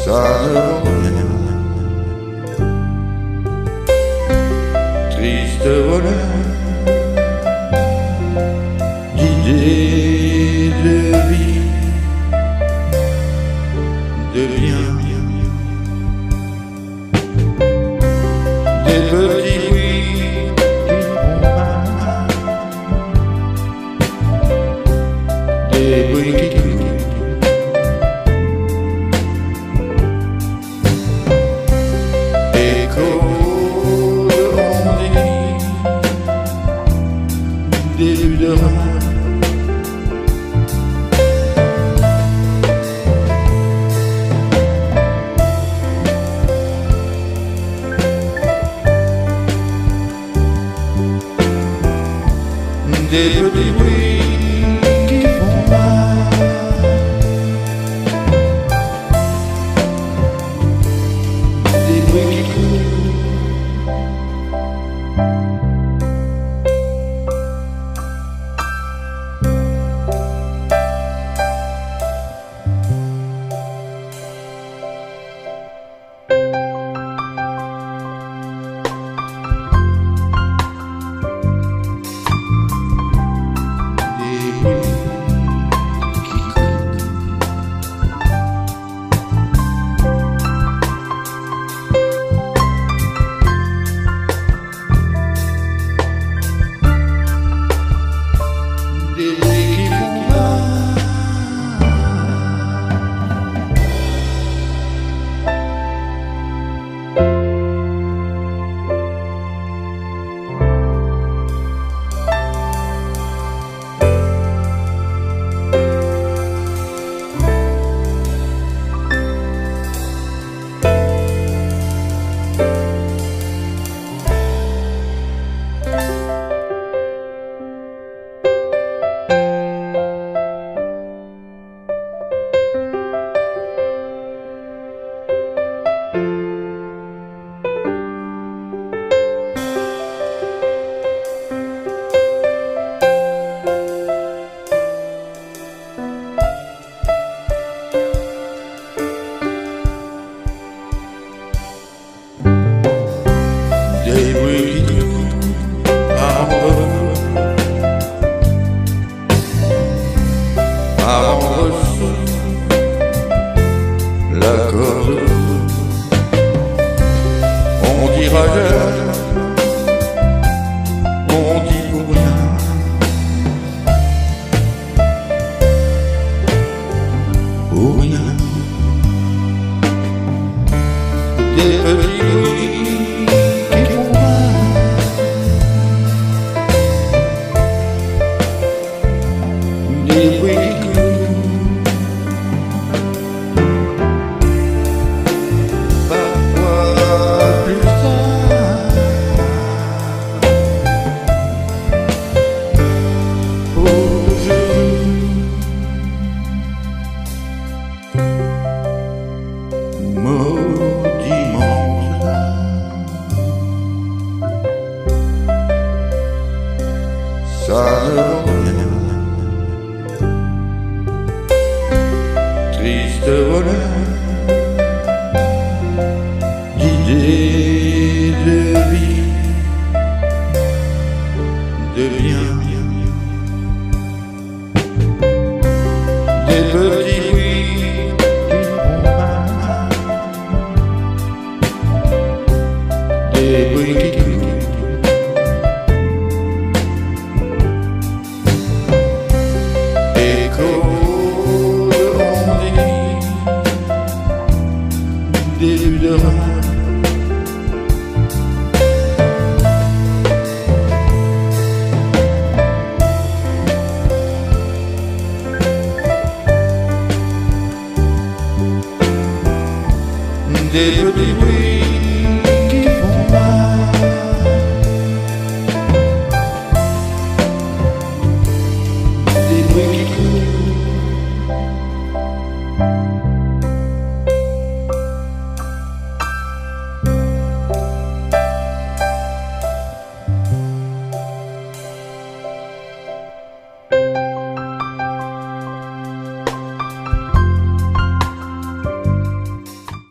ça ne vaut rien. Triste voleur d'idées de vie, de bien, des petits bruits qui font mal, des bruits qui crient, écho de ondits, des Udara. Des petits bruits qui font mal, des bruits qui courent, des bruits qui crient à rendre sourd la corde. On dira jeune, on dit pour rien, pour rien. Des petits bruits qui font mal, des bruits qui courent, parfois plus tard, aujourd'hui. Maudit monde, ça ne vaut rien. Triste voleur d'idées de vie, de bien, des petits bruits qui font mal, des bruits qui crient, écho de ondits, des Udara. Des petits bruits